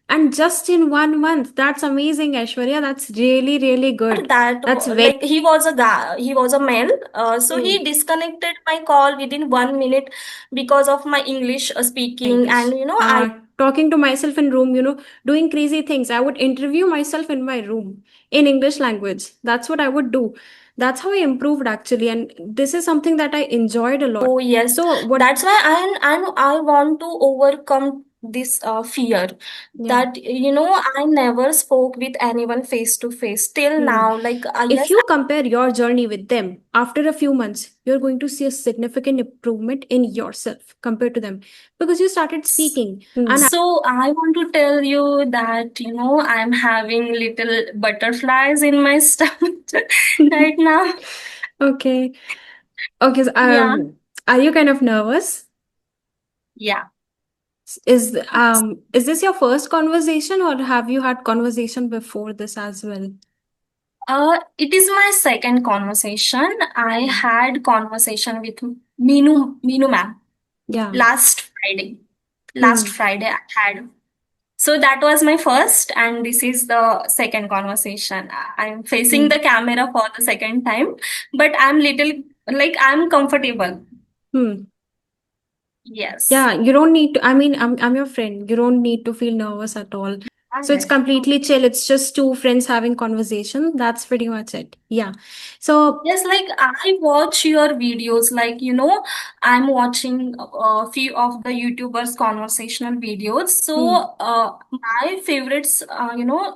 And just in 1 month. That's amazing, Aishwarya. That's really, really good. That That's very. like he was a guy, he was a male, so he Hmm. disconnected my call within 1 minute because of my English speaking, English. and I Talking to myself in room, doing crazy things. I would interview myself in my room in English language. That's what I would do. That's how I improved actually. And this is something that I enjoyed a lot. Oh yes, So what, that's why I want to overcome this fear yeah. that I never spoke with anyone face to face till Hmm. now. Like If yes, you compare your journey with them, after a few months, you're going to see a significant improvement in yourself compared to them because you started speaking. And so I want to tell you that I'm having little butterflies in my stomach right now. okay. Okay. So, Yeah, are you kind of nervous? yeah. Is this your first conversation or have you had conversation before this as well? It is my second conversation. I Hmm. had conversation with Minu ma'am Yeah. last Friday. Last Hmm. Friday I had. So that was my first, and this is the second conversation. I'm facing Hmm. the camera for the second time, but I'm little like I'm comfortable. Hmm. Yes. Yeah, you don't need to. I mean, I'm your friend. You don't need to feel nervous at all. So it's Okay. completely chill. It's just two friends having conversation. That's pretty much it. Yeah. So, Yes, like I watch your videos, like I'm watching a few of the YouTubers' conversational videos. hmm, So, my favorites,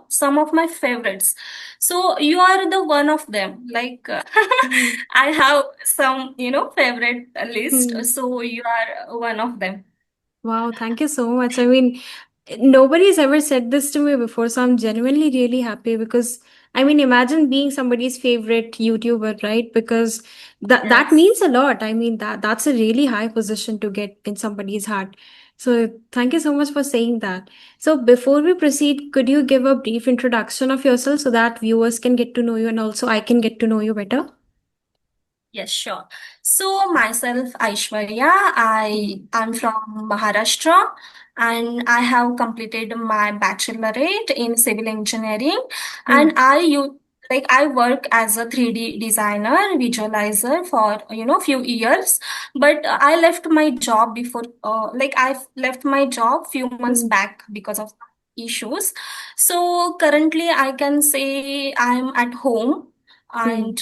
some of my favorites. So you are the one of them. Like hmm, I have some, favorite list. hmm. So you are one of them. Wow, thank you so much. I mean, nobody's ever said this to me before, so I'm genuinely really happy because I mean, imagine being somebody's favorite YouTuber, right? Because that Yes. means a lot. I mean, that's a really high position to get in somebody's heart. So thank you so much for saying that. So before we proceed, could you give a brief introduction of yourself so that viewers can get to know you and also I can get to know you better? Yes, sure. So myself, Aishwarya, I Hmm. am from Maharashtra and I have completed my bachelorate in civil engineering, and Hmm. I work as a 3D designer, visualizer for few years, but I left my job before I left my job few months Hmm. back because of issues. So currently I can say I'm at home, Hmm. and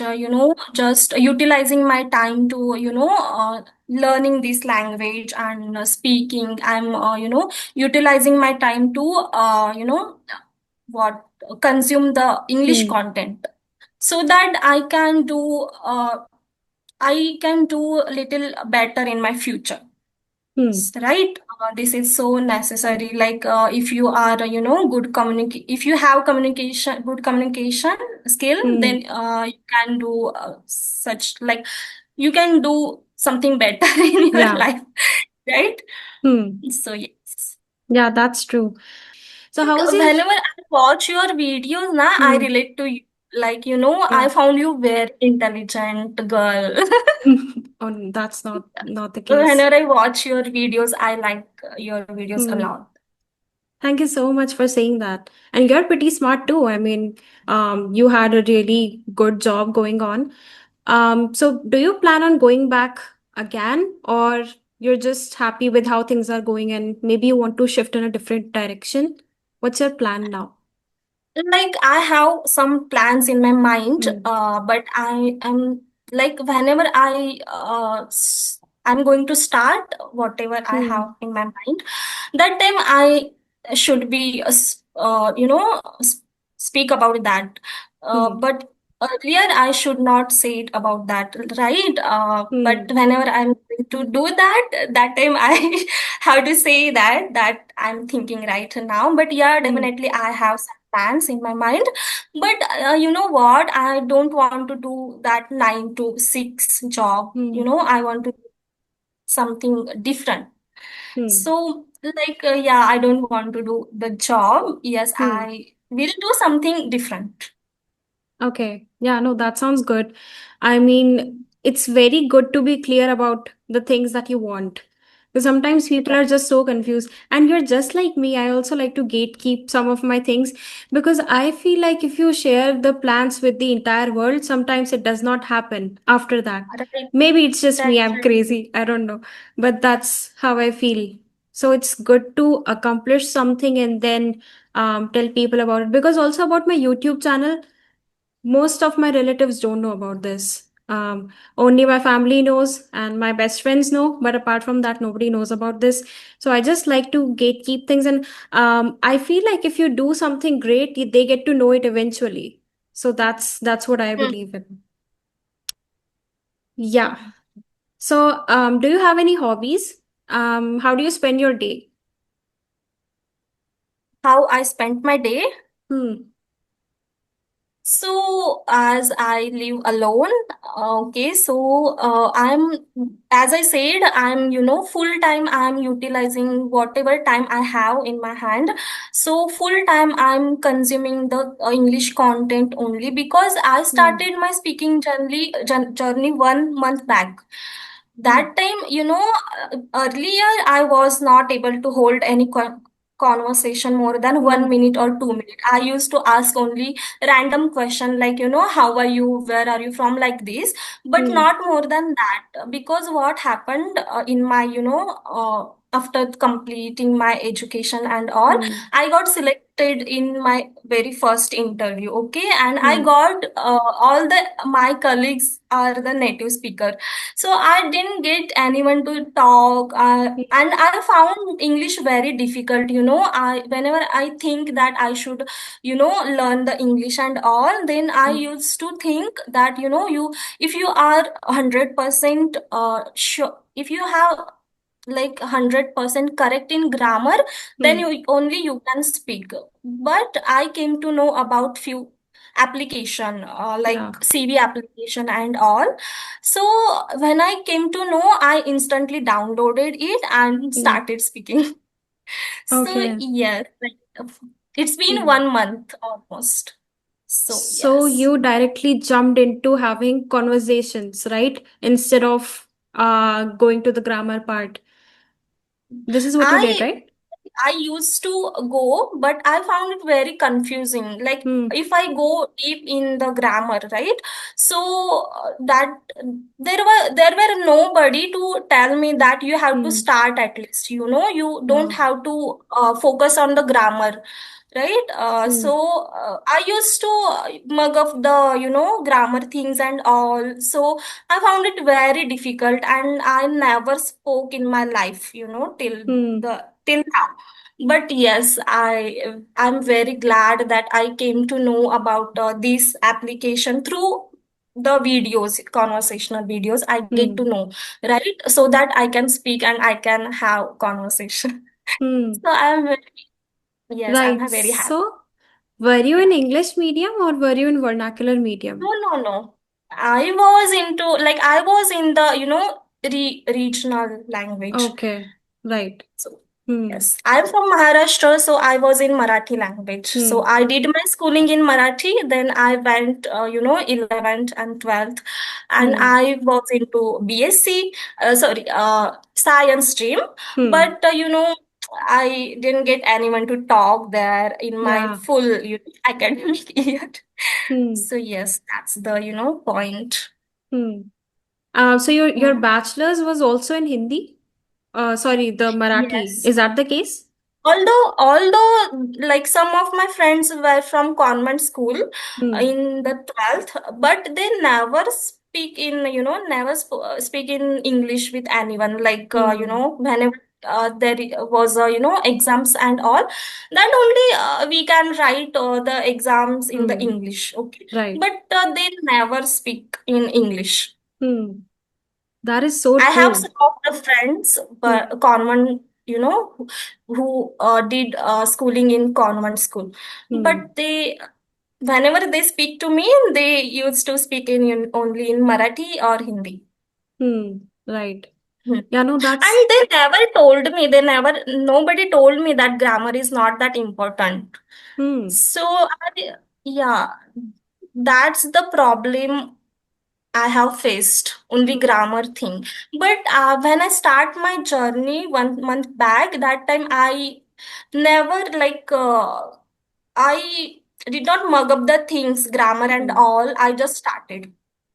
just utilizing my time to learning this language and speaking. I'm utilizing my time to what consume the English Hmm. content, so that I can do a little better in my future. Hmm. Right, this is so necessary. Like if you are if you have good communication skill, then Hmm. you can do such like you can do something better in your Yeah. life, right? Hmm. So yes, Yeah, that's true. So like how's your whenever I watch your videos now, I hmm. relate to you. Like I Yeah. found you very intelligent girl. Oh, that's not the case. Whenever I watch your videos, I like your videos a Hmm. lot. Thank you so much for saying that. And you're pretty smart too. I mean, you had a really good job going on. So do you plan on going back again, or you're just happy with how things are going and maybe you want to shift in a different direction? What's your plan now? Like I have some plans in my mind, Hmm. but I am like whenever I'm going to start whatever I have Hmm. in my mind, that time I should be speak about that. Hmm. But earlier I should not say it about that, right? But Hmm. whenever I'm going to do that, that time I have to say that I'm thinking right now. But yeah, Hmm. definitely I have plans in my mind, but you know what, I don't want to do that 9 to 6 job. Hmm. I want to do something different. Hmm. So like yeah, I don't want to do the job. Yes, Hmm. I will do something different. Okay. Yeah, no, that sounds good. I mean, it's very good to be clear about the things that you want. Because sometimes people are just so confused. And you're just like me. I also like to gatekeep some of my things because I feel like if you share the plans with the entire world, sometimes it does not happen after that. Right. Maybe it's just me. That's I'm right. crazy. I don't know. But that's how I feel. So it's good to accomplish something and then tell people about it. Because also about my YouTube channel, most of my relatives don't know about this. Only my family knows and my best friends know, but apart from that, nobody knows about this. So I just like to gatekeep things, and I feel like if you do something great, they get to know it eventually. So that's what I Hmm. believe in. Yeah. So do you have any hobbies? How do you spend your day? How I spent my day? Hmm. So, as I live alone, okay, so as I said, full time, I'm utilizing whatever time I have in my hand. So, full time, I'm consuming the English content only because I Hmm. started my speaking journey 1 month back. Hmm. That time, earlier I was not able to hold any conversation more than Hmm. 1 minute or 2 minutes. I used to ask only random question like, how are you, where are you from, like this, but Hmm. not more than that. Because what happened in my, after completing my education and all, Hmm. I got selected in my very first interview, okay, and I Hmm. got all the my colleagues are the native speaker, so I didn't get anyone to talk, and I found English very difficult. I whenever I think that I should, learn the English and all, then I Hmm. used to think that, if you are 100% sure, if you have like 100% correct in grammar, then Hmm. you can speak. But I came to know about few application like Yeah. CV application and all. So when I came to know, I instantly downloaded it and Hmm. started speaking. So Okay. yes, like, it's been Hmm. 1 month almost. So So yes. you directly jumped into having conversations, right? Instead of going to the grammar part. This is what you did, I right? I used to go, but I found it very confusing. Like Hmm. if I go deep in the grammar, right? So that there were nobody to tell me that you have to Hmm. start at least. You don't Yeah. have to focus on the grammar, right? Hmm. So I used to mug up the grammar things and all. So I found it very difficult, and I never spoke in my life, Hmm. till now. But yes, I'm very glad that I came to know about this application through the videos, conversational videos. I get to Hmm. know, right? So that I can speak and I can have conversation. Hmm. So I'm Right. very happy. So were you in Yeah. English medium or were you in vernacular No, medium? no, no. I was in the, regional language. Okay. Right. So, Hmm. yes, I'm from Maharashtra, so I was in Marathi language. So Hmm. I did my schooling in Marathi, then I went, 11th and 12th, and Hmm. I was into BSc, sorry, science stream. Hmm. But, I didn't get anyone to talk there in my Yeah. full, academic year. Hmm. So yes, that's the, point. Hmm. So your Mm. bachelor's was also in Hindi? Sorry, the Marathi. Yes. Is that the case? Although, like some of my friends were from convent school Hmm. in the 12th, but they never speak in, never speak in English with anyone. Like, Hmm. whenever there was, exams and all, then only we can write the exams in the Hmm. English. Okay. Right. But they never speak in English. Hmm. That is so I have true. some of the friends, Hmm. but convent, who did schooling in convent school. Hmm. But whenever they speak to me, they used to speak only in Marathi or Hindi. Hmm. Right. Hmm. Yeah, no, that's And nobody told me that grammar is not that important. hmm. So, yeah, that's the problem I have faced only grammar thing. But when I start my journey 1 month back, that time I never I did not mug up the things, grammar and Hmm. all. I just started.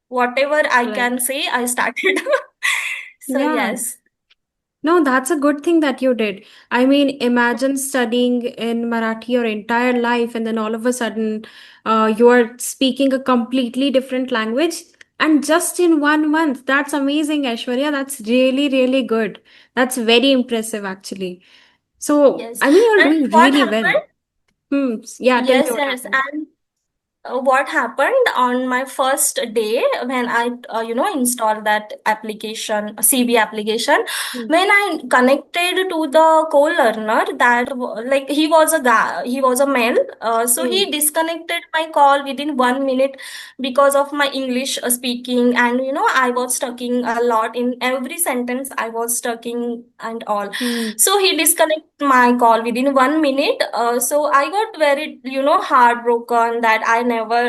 Whatever I can Right. say, I started. So Yeah. yes. No, that's a good thing that you did. I mean, imagine studying in Marathi your entire life, and then all of a sudden, you are speaking a completely different language, and just in 1 month. That's amazing, Aishwarya. That's really, really good. That's very impressive, actually. So, Yes. I mean, you're And doing what really well. happened? Yeah, tell me Yes, what yes. happened. And what happened on my first day when I, installed that application, CB application, Hmm. when I connected to the co-learner, like he was a guy, he was a male, so Hmm. he disconnected my call within 1 minute because of my English speaking, and I was stucking a lot in every sentence. I was stucking and all. Hmm. So he disconnected my call within 1 minute. So I got very, heartbroken that I never,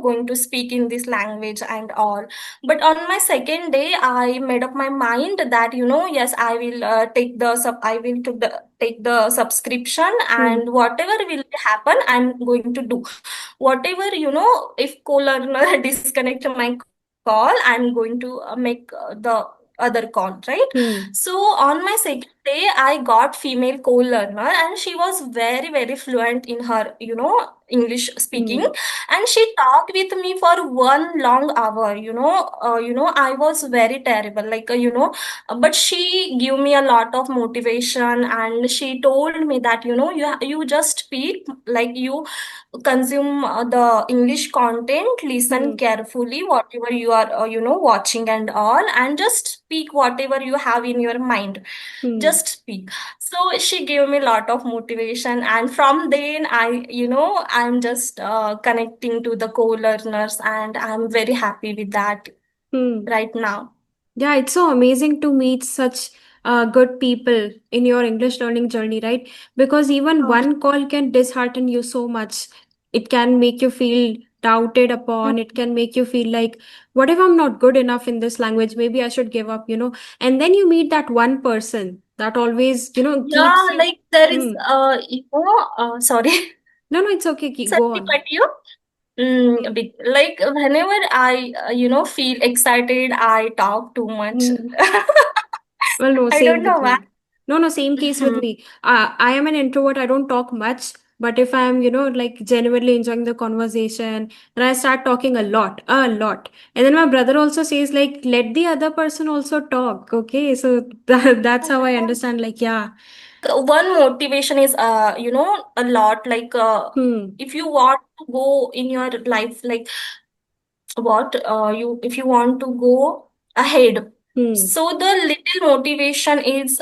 going to speak in this language and all. But on my second day, I made up my mind that, yes, I will I will take the subscription, Hmm. and whatever will happen, I'm going to do. Whatever, if co-learner disconnect my call, I'm going to make the other call, right? Hmm. So on my second day, I got female co-learner, and she was very, very fluent in her, English speaking, Hmm. and she talked with me for 1 long hour. I was very terrible, but she gave me a lot of motivation, and she told me that, you just speak, like you consume the English content, listen Hmm. carefully, whatever you are, watching and all, and just speak whatever you have in your mind. Hmm. Just speak. So she gave me a lot of motivation, and from then I'm just connecting to the co-learners, and I'm very happy with that Hmm. right now. Yeah, it's so amazing to meet such good people in your English learning journey, right? Because even Oh. one call can dishearten you so much. It can make you feel doubted upon. It can make you feel like, what if I'm not good enough in this language? Maybe I should give up, you know? And then you meet that one person that always, Yeah, keeps you. like there is, Hmm. sorry, No, no, it's okay. sorry Go to on. cut you. Hmm. Like whenever I, feel excited, I talk too much. Hmm. Well, no, I don't same know with why. me. No, no, same case with Hmm. me. I am an introvert. I don't talk much. But if I'm, like genuinely enjoying the conversation, then I start talking a lot, a lot. And then my brother also says, like, let the other person also talk. Okay. So that's how I understand, like, yeah. One motivation is, a lot, Hmm. if you want to go in your life, like what you if you want to go ahead, Hmm. so the little motivation is,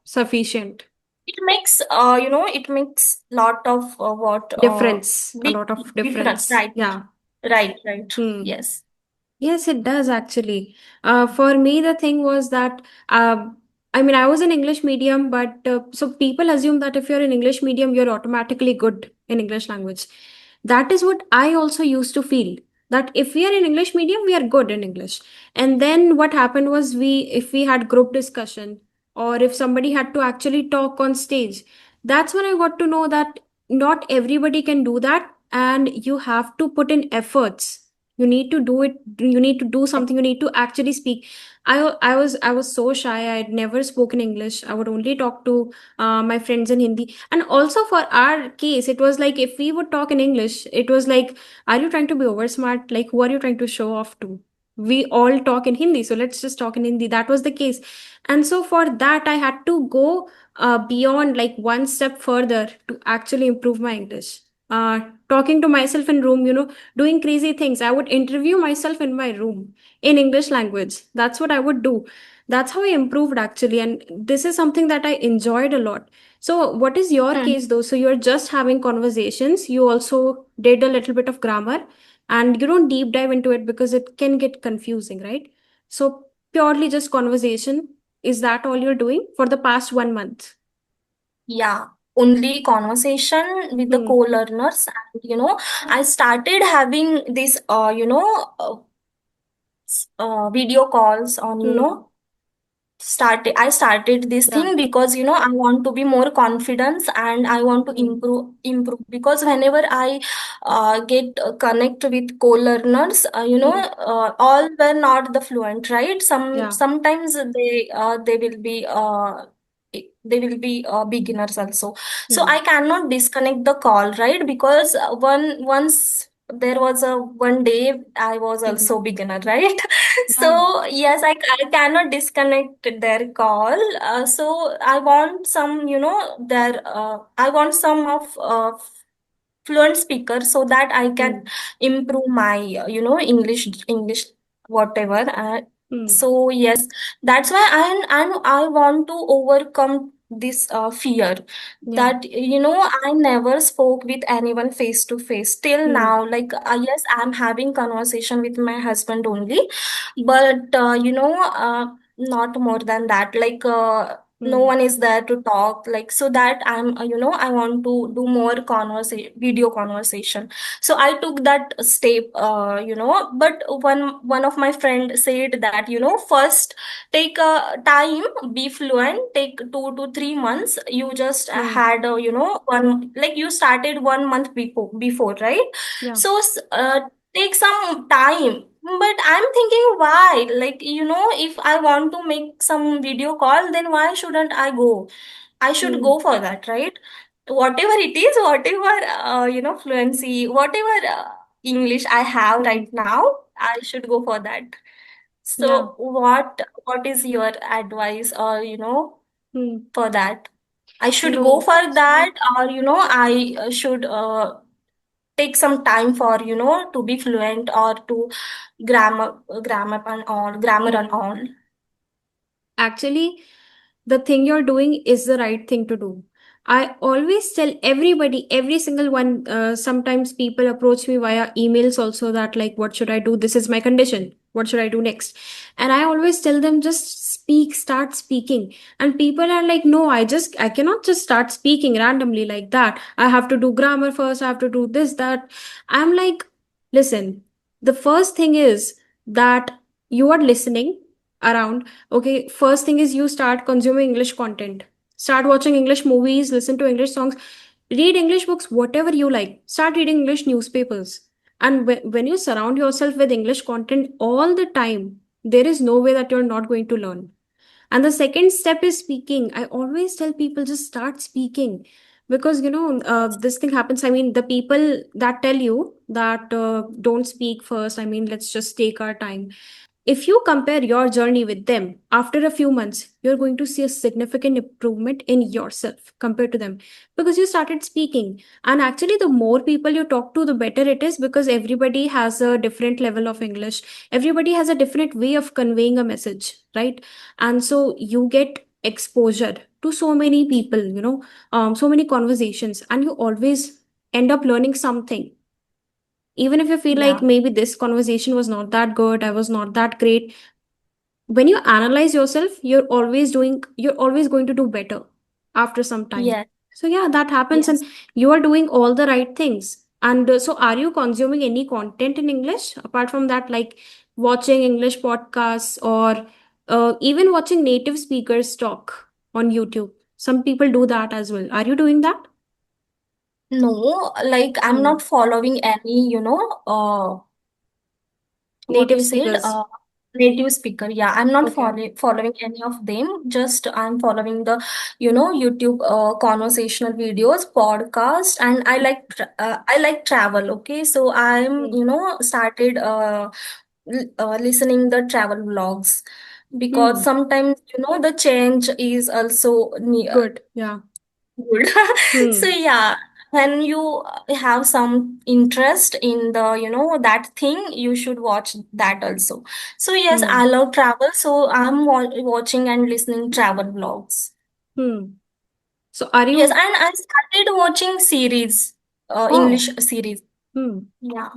Sufficient. it makes lot of what Difference. A big lot of difference, difference. right? Yeah. Right. Hmm. Yes. Yes, it does actually. For me, the thing was that I mean, I was in English medium, but so people assume that if you're in English medium, you're automatically good in English language. That is what I also used to feel. That if we are in English medium, we are good in English. And then what happened was if we had group discussion, or if somebody had to actually talk on stage, that's when I got to know that not everybody can do that, and you have to put in efforts. You need to do it. You need to do something. You need to actually speak. I was so shy. I had never spoken English. I would only talk to my friends in Hindi. And also for our case, it was like if we would talk in English, it was like, are you trying to be over smart? Like, who are you trying to show off to? We all talk in Hindi, so let's just talk in Hindi. That was the case. And so for that, I had to go beyond, like, one step further to actually improve my English. Talking to myself in room, doing crazy things. I would interview myself in my room in English language. That's what I would do. That's how I improved actually. And this is something that I enjoyed a lot. So, what is your Hmm. case though? So, you're just having conversations. You also did a little bit of grammar, and you don't deep dive into it because it can get confusing, right? So, purely just conversation. Is that all you're doing for the past 1 month? Yeah, only conversation with the Hmm. co-learners, and I started having this, video calls on, Hmm. I started this Yeah. thing because I want to be more confident and I want to Hmm. improve, because whenever I get connect with co-learners, Hmm. all were not the fluent, right? Yeah. Sometimes they will be beginners also. So Hmm. I cannot disconnect the call, right? Because once there was a one day I was Hmm. also beginner, right? Yeah. So yes, I cannot disconnect their call. So I want some, I want some of fluent speaker so that I can Hmm. improve my, English, whatever. Hmm. So yes, that's why I want to overcome this fear, Yeah. that I never spoke with anyone face to face till Hmm. now. Like yes, I'm having conversation with my husband only, but not more than that. Like no Hmm. one is there to talk, like, so that I want to do more conversation, video conversation. So I took that step, but one of my friend said that, first take a time, be fluent, take 2 to 3 months. You just Hmm. had one, like, you started 1 month before, right? Yeah. So take some time. But I'm thinking, why? Like, if I want to make some video call, then why shouldn't I go? I should Hmm. go for that, right? Whatever it is, whatever, fluency, whatever English I have Hmm. right now, I should go for that. Yeah. So what is your advice, or, Hmm. for that? I You should go know, for that, or, I should take some time for, to be fluent, or to grammar and hmm. all. Actually, the thing you're doing is the right thing to do. I always tell everybody, every single one. Sometimes people approach me via emails also that, like, what should I do? This is my condition. What should I do next? And I always tell them, just speak, start speaking. And people are like, no, I cannot just start speaking randomly like that. I have to do grammar first. I have to do this, that. I'm like, listen, the first thing is that you are listening around. Okay, first thing is you start consuming English content. Start watching English movies, listen to English songs, read English books, whatever you like. Start reading English newspapers. And when you surround yourself with English content all the time, there is no way that you're not going to learn. And the second step is speaking. I always tell people, just start speaking. Because this thing happens. I mean, the people that tell you that don't speak first, I mean, let's just take our time. If you compare your journey with them, after a few months, you're going to see a significant improvement in yourself compared to them, because you started speaking. And actually, the more people you talk to, the better it is, because everybody has a different level of English. Everybody has a different way of conveying a message, right? And so you get exposure to so many people, so many conversations, and you always end up learning something. Even if you feel like Yeah. maybe this conversation was not that good, I was not that great, when you analyze yourself, you're always going to do better after some time. Yes. So yeah, that happens, and Yes. you are doing all the right things. And so, are you consuming any content in English apart from that, like watching English podcasts, or even watching native speakers talk on YouTube? Some people do that as well. Are you doing that? No, like, I'm Hmm. not following any, what Native you said, speakers. native speaker. Yeah, I'm not Okay. following any of them. Just I'm following the, YouTube conversational videos, podcast, and I like travel. Okay, so I'm, Hmm. started listening the travel vlogs, because Hmm. sometimes, the change is also Good. Yeah. good. So Hmm. yeah, when you have some interest in the, that thing, you should watch that also. So yes, Hmm. I love travel, so I'm watching and listening travel vlogs. Hmm. So, are Yes, you? and I started watching series, Oh. English series. Hmm. Yeah.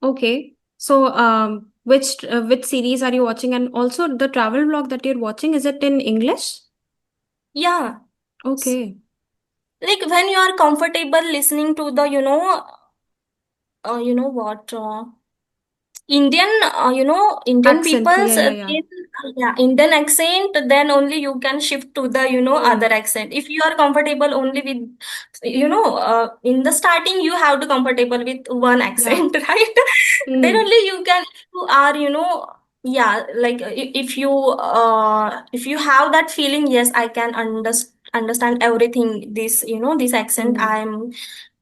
Okay. So, which series are you watching? And also, the travel vlog that you're watching, is it in English? Yeah. Okay. Like, when you are comfortable listening to the, you know what, Indian, Indian Accent. people's, Yeah, yeah, yeah. yeah, Indian accent, then only you can shift to the, other Hmm. accent. If you are comfortable only with, in the starting, you have to comfortable with one Yeah. accent, right? Then Hmm. only you can, if you are, yeah, like if you have that feeling, yes, I can understand everything. This, this accent, Hmm. I'm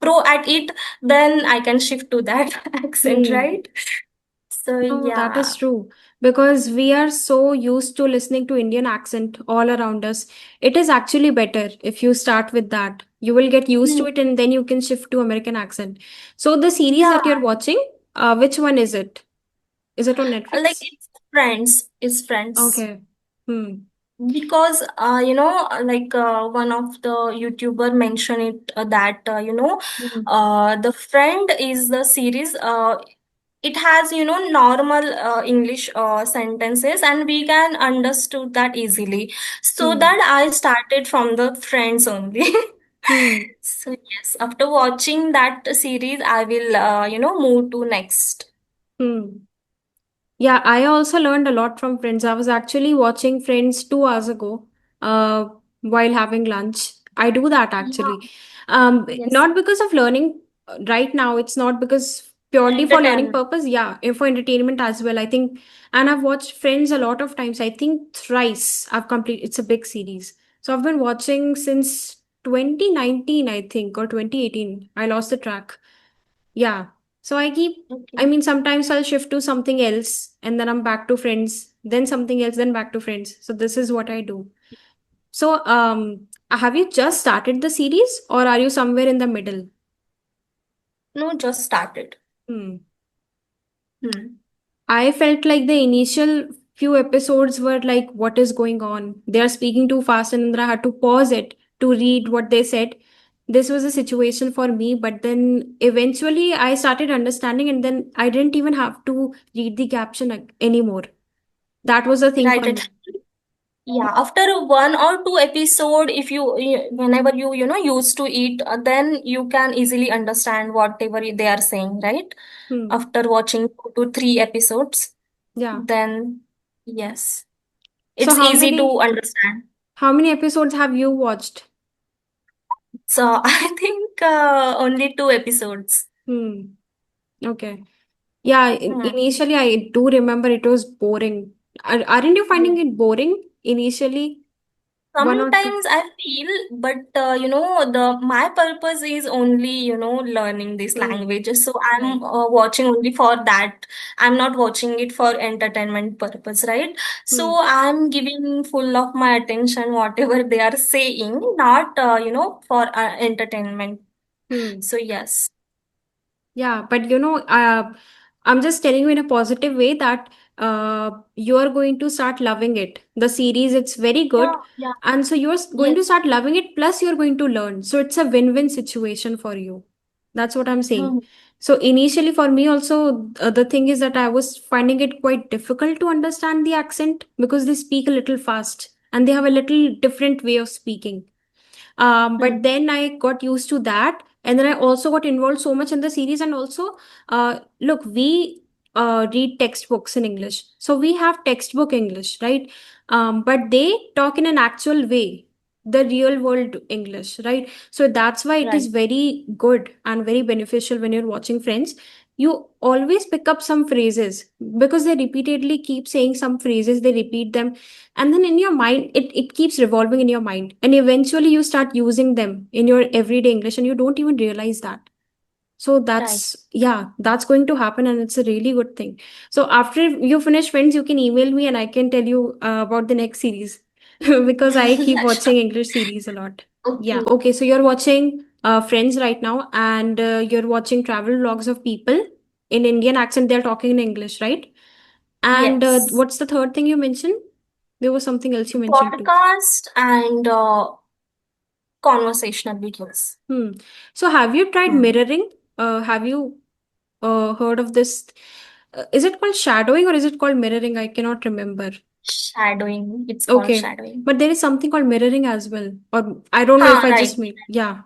pro at it, then I can shift to that accent, Hmm. right? So No, that is yeah. true. Because we are so used to listening to Indian accent all around us. It is actually better if you start with that. You will get used Hmm. to it and then you can shift to American accent. So the series Yeah, that you're watching, which one is it? Is it on like Netflix? it's friends Okay. Hmm. because like one of the YouTuber mentioned it, that Hmm. the friend is the series, it has normal English sentences, and we can understood that easily, so Hmm. that I started from the friends only. Hmm. So yes, after watching that series, I will move to next. Hmm. Yeah, I also learned a lot from Friends. I was actually watching Friends 2 hours ago, while having lunch. I do that Yeah. actually. Yes. Not because of learning right now. It's not because purely for learning Entertainment. purpose. Yeah, for entertainment as well. I think, and I've watched Friends a lot of times. I think thrice. I've complete. It's a big series, so I've been watching since 2019, I think, or 2018. I lost the track. Yeah. So I Okay. mean, sometimes I'll shift to something else and then I'm back to Friends, then something else, then back to Friends. So this is what I do. So, have you just started the series or are you somewhere in the middle? No, just started. Hmm. Hmm. I felt like the initial few episodes were like, what is going on? They are speaking too fast, and then I had to pause it to read what they said. This was a situation for me, but then eventually I started understanding, and then I didn't even have to read the caption anymore. That was a thing Right, for right. me. Yeah, after one or two episode, if whenever you used to eat, then you can easily understand whatever they are saying, right? Hmm. After watching 2 to 3 episodes, Yeah. then yes, So it's easy to understand. how many episodes have you watched? So I think only 2 episodes. Hmm. Okay. Yeah, Hmm. initially I do remember it was boring. Aren't you finding Yeah. it boring initially? One or two? Sometimes I feel, but the my purpose is only learning this Hmm. language. So Right. I'm watching only for that. I'm not watching it for entertainment purpose, right? Hmm. So I'm giving full of my attention whatever they are saying, not for entertainment. Hmm. So yes. Yeah, but I'm just telling you in a positive way that you're going to start loving it. The series, it's very good. Yeah, yeah, And so you're going yes. to start loving it, plus you're going to learn. So it's a win-win situation for you. That's what I'm saying. Hmm. So initially for me also, the thing is that I was finding it quite difficult to understand the accent because they speak a little fast and they have a little different way of speaking. But Hmm. then I got used to that, and then I also got involved so much in the series. And also, look, we read textbooks in English, so we have textbook English, right? But they talk in an actual way, the real world English, right? So that's why it is Right, very good and very beneficial when you're watching Friends. You always pick up some phrases because they repeatedly keep saying some phrases, they repeat them, and then in your mind it keeps revolving in your mind, and eventually you start using them in your everyday English and you don't even realize that. So right. yeah, that's going to happen, and it's a really good thing. So after you finish Friends, you can email me and I can tell you about the next series because I keep Yeah, sure. watching English series a lot. Yeah. Okay. Okay, so you're watching Friends right now, and you're watching travel vlogs of people in Indian accent, they're talking in English, right? And Yes. what's the third thing you mentioned? There was something else you mentioned too. Podcast and conversational videos. Hmm. So have you tried Hmm. mirroring? Have you heard of this? Is it called shadowing or is it called mirroring? I cannot remember. Shadowing. It's called Okay. shadowing. But there is something called mirroring as well. Or I don't know if Huh, I right. just made. Yeah.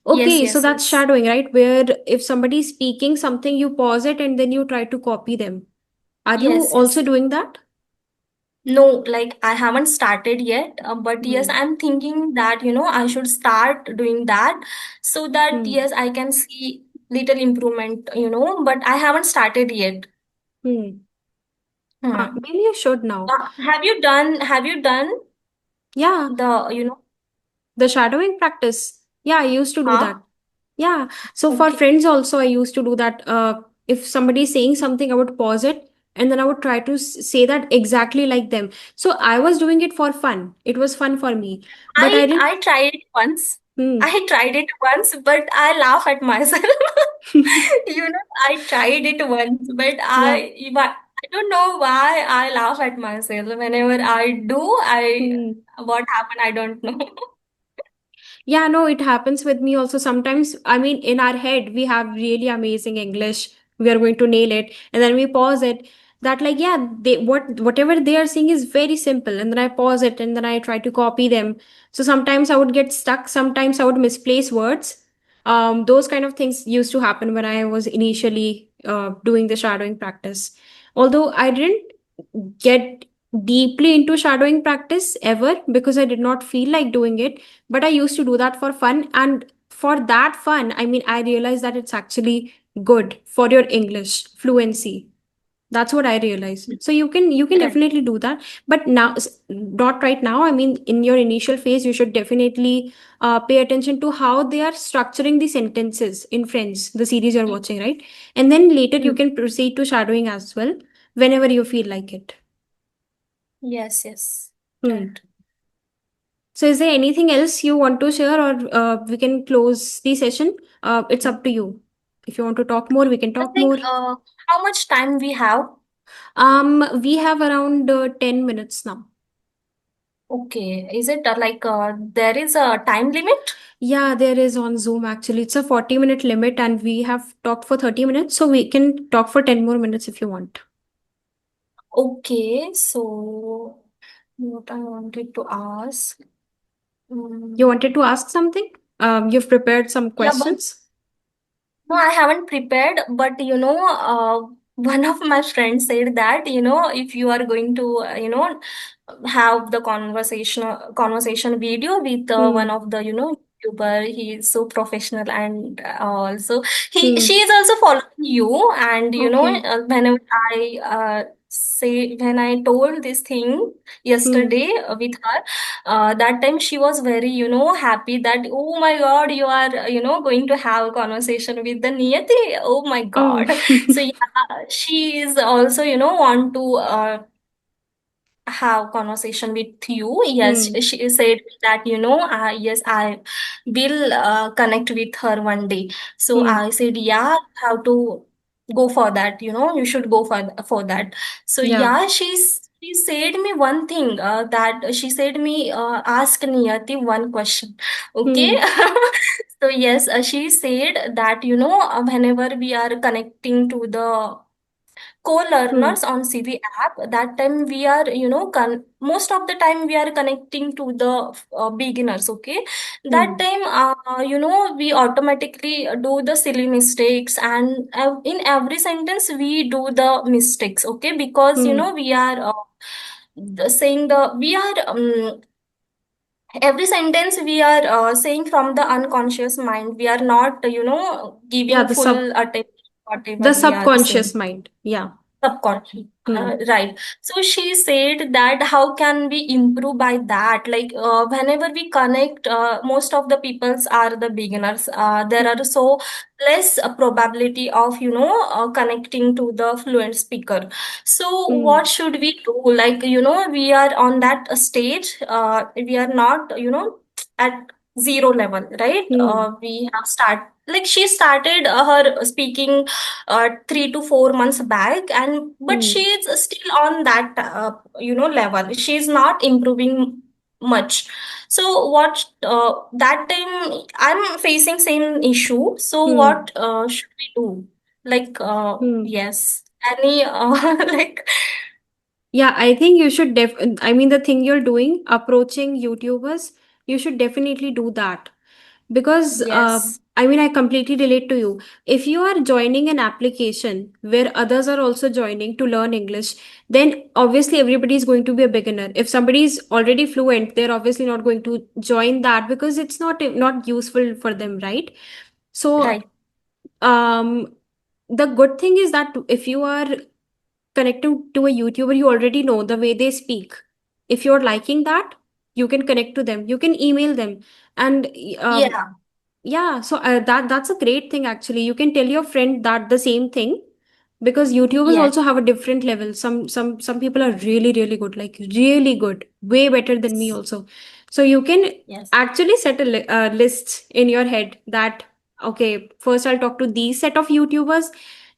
Yes, Okay, so yes, that's yes. shadowing, right? Where if somebody is speaking something, you pause it and then you try to copy them. Are you Yes, also yes. doing that? No, like I haven't started yet, but yes, Hmm. I'm thinking that, I should start doing that so that, Hmm. yes, I can see little improvement, but I haven't started yet. Hmm. Hmm. Maybe you should now. Have you done Yeah, the. the shadowing practice. Yeah, I used to do Huh? that. Yeah. So for Okay. friends also, I used to do that. If somebody is saying something, I would pause it and then I would try to say that exactly like them. So I was doing it for fun. It was fun for me. But I I didn't. I tried it once. Hmm. I tried it once, but I laugh at myself. I tried it once, but Yeah. I don't know why I laugh at myself. Whenever I do, I Hmm. what happened, I don't know. Yeah, no, it happens with me also sometimes. I mean, in our head, we have really amazing English. We are going to nail it, and then we pause it. That like, yeah, whatever they are saying is very simple, and then I pause it, and then I try to copy them. So sometimes I would get stuck. Sometimes I would misplace words. Those kind of things used to happen when I was initially doing the shadowing practice. Although I didn't get deeply into shadowing practice ever because I did not feel like doing it, but I used to do that for fun. And for that fun, I mean, I realized that it's actually good for your English fluency. That's what I realized. So you can Right. definitely do that, but now not right now. I mean, in your initial phase, you should definitely pay attention to how they are structuring the sentences in Friends, the series you're watching, right? And then later you Mm. can proceed to shadowing as well whenever you feel like it. Yes, yes. Hmm. Right. So, is there anything else you want to share, or we can close the session? It's up to you. If you want to talk more, we can Just talk like more. how much time we have? We have around 10 minutes now. Okay. Is it there is a time limit? Yeah, there is on Zoom actually. It's a 40-minute limit, and we have talked for 30 minutes, so we can talk for 10 more minutes if you want. Okay. So what I wanted to ask. You Mm, wanted to ask something? You've prepared some yeah, but questions? no, I haven't prepared, but one of my friends said that, if you are going to, have the conversation video with one Hmm. of the, YouTuber, he is so professional and also she Hmm. is also following you. And, Okay. whenever when I told this thing Hmm. yesterday with her, that time she was very, happy that, oh my God, you are, going to have a conversation with the Niyati. Oh my Oh. God. So yeah, she is also, want to have conversation with you. Yes, Hmm. she said that, yes, I will connect with her one day. So Hmm. I said, yeah, how to go for that, you should go for that. So Yeah. yeah, she said me one thing, that she said me, ask Niyati one question. Okay. Hmm. So yes, she said that, whenever we are connecting to the Hmm. co-learners on CV app, that time we are, most of the time we are connecting to the beginners. Okay. That Hmm. time, we automatically do the silly mistakes, and in every sentence we do the mistakes. Okay. Because, Hmm. we are saying the we are every sentence we are saying from the unconscious mind. We are not, Yeah, giving full attention whatever the we are subconscious saying. mind. Yeah. Subconscious. Hmm. Right. So she said that how can we improve by that? Like, whenever we connect, most of the peoples are the beginners. There are Hmm. so less probability of, connecting to the fluent speaker. So Hmm. what should we do? Like, we are on that stage. We are not, at zero level, right? Hmm. We have like she started her speaking 3 to 4 months back, and but Hmm. she's still on that level. She's not improving much. So what that time I'm facing same issue. So Hmm. what should we do? Like, Hmm. yes, any like. Yeah, I think you should I mean, the thing you're doing, approaching YouTubers, you should definitely do that. Because Yes. I mean, I completely relate to you. If you are joining an application where others are also joining to learn English, then obviously everybody is going to be a beginner. If somebody is already fluent, they're obviously not going to join that because it's not useful for them, right? So Right. um the good thing is that if you are connecting to a YouTuber, you already know the way they speak. If you're liking that, you can connect to them, you can email them. And Yeah. yeah, so that's a great thing actually. You can tell your friend that the same thing, because YouTubers Yes. also have a different level. Some people are really really good, like really good, way better than me also. So you can Yes. actually set a list in your head that okay, first I'll talk to these set of YouTubers,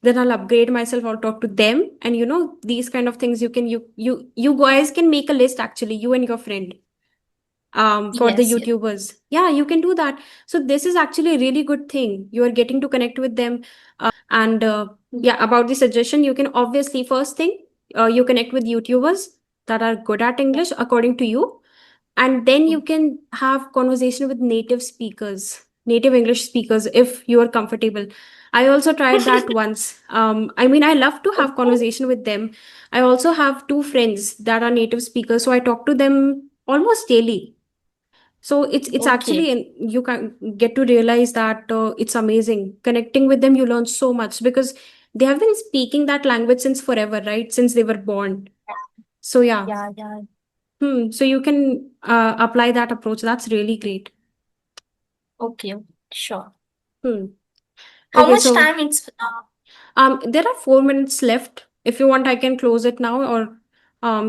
then I'll upgrade myself, I'll talk to them, and these kind of things. You guys can make a list actually, you and your friend, for the Yes. Yes. YouTubers. Yeah, you can do that. So this is actually a really good thing. You are getting to connect with them. And yeah, about the suggestion, you can obviously first thing, you connect with YouTubers that are good at Yeah. English according to you, and then you can have conversation with native speakers, native English speakers, if you are comfortable. I also tried that once. I mean, I love to have Okay. conversation with them. I also have two friends that are native speakers, so I talk to them almost daily. So it's Okay. actually, and you can get to realize that it's amazing connecting with them. You learn so much because they have been speaking that language since forever, right? Since they were born. So yeah. Yeah. Yeah. So you can apply that approach. That's really great. Okay. Sure. Hmm. How Okay, much so time it's there are 4 minutes left. If you want, I can close it now, or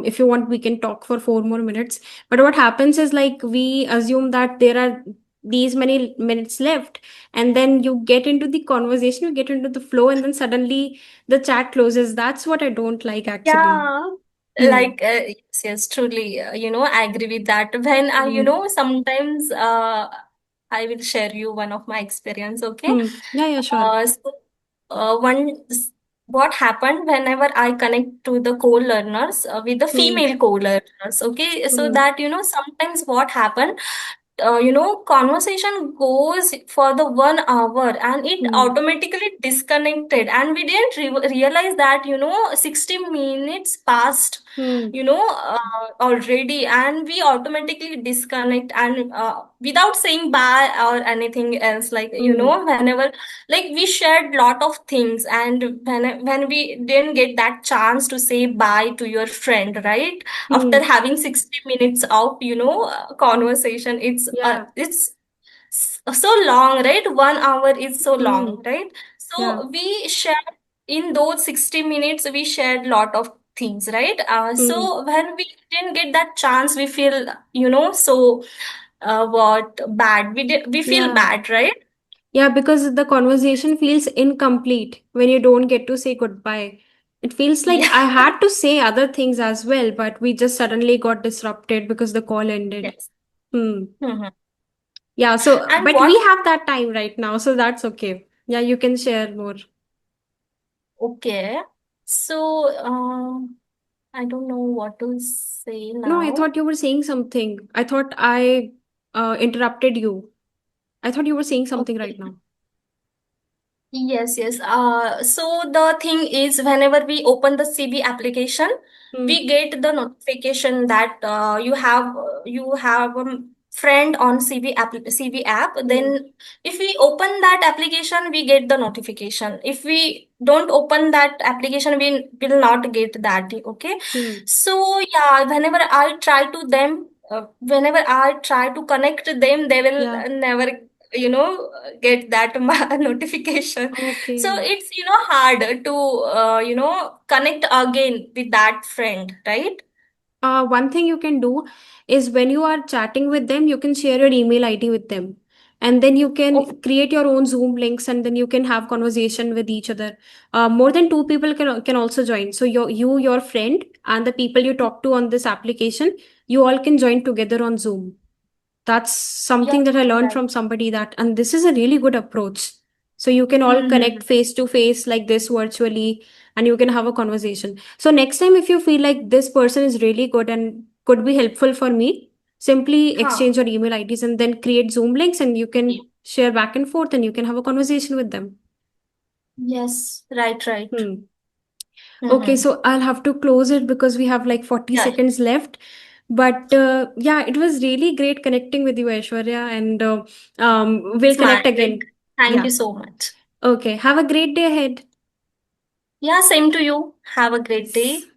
if you want, we can talk for 4 more minutes. But what happens is, like, we assume that there are these many minutes left, and then you get into the conversation, you get into the flow, and then suddenly the chat closes. That's what I don't like, actually. Yeah, Hmm. like yes, yes, truly, I agree with that. When I, Hmm. sometimes I will share you one of my experience, okay? Hmm. Yeah, yeah, sure. So, one what happened whenever I connect to the co-learners with the Hmm. female co-learners, okay? So Hmm. that, sometimes what happened, conversation goes for the 1 hour and it Hmm. automatically disconnected, and we didn't realize that 60 minutes passed Hmm. already, and we automatically disconnect, and without saying bye or anything else, like Hmm. whenever, like, we shared lot of things, and when we didn't get that chance to say bye to your friend, right, after Hmm. having 60 minutes of conversation, Yeah. it's so long, right? 1 hour is so Hmm. long, right? Yeah. So we shared in those 60 minutes, we shared lot of things, right? Hmm. So when we didn't get that chance, we feel so what bad, we feel Yeah. bad, right? Yeah, because the conversation feels incomplete when you don't get to say goodbye. It feels like Yeah. I had to say other things as well, but we just suddenly got disrupted because the call ended. Yes. Hmm. Mhm. Yeah, so, And but we what have that time right now, so that's okay. Yeah, you can share more. Okay. So, I don't know what to say No, I now. thought you were saying something. I thought I interrupted you. I thought you were saying something right Okay. now. Yes, yes. So the thing is, whenever we open the CB application, Hmm. we get the notification that you have a friend on CB app. Hmm. Then, if we open that application, we get the notification. If we don't open that application, we will not get that. Okay. Hmm. So yeah, whenever I try to connect them, they will Yeah. never get that notification. So Okay. it's hard to connect again with that friend, right? One thing you can do is when you are chatting with them, you can share your email ID with them. And then you Oh, can create your own Zoom links, and then you can have conversation with each other. More than two people can also join. So your friend, and the people you talk to on this application, you all can join together on Zoom. That's yeah, something that I learned right. from somebody, that, and this is a really good approach. So you can all Mm-hmm. connect face to face like this virtually, and you can have a conversation. So next time, if you feel like this person is really good and could be helpful for me, simply Huh. exchange your email IDs and then create Zoom links, and you can share back and forth, and you can have a conversation with them. Yes, right, right. Hmm. Okay, Mm-hmm. so I'll have to close it because we have like 40 Yeah, seconds left. But yeah, it was really great connecting with you, Aishwarya, and we'll it's my connect great. again. Thank Yeah. you so much. Okay. Have a great day ahead. Yeah, same to you. Have a great day.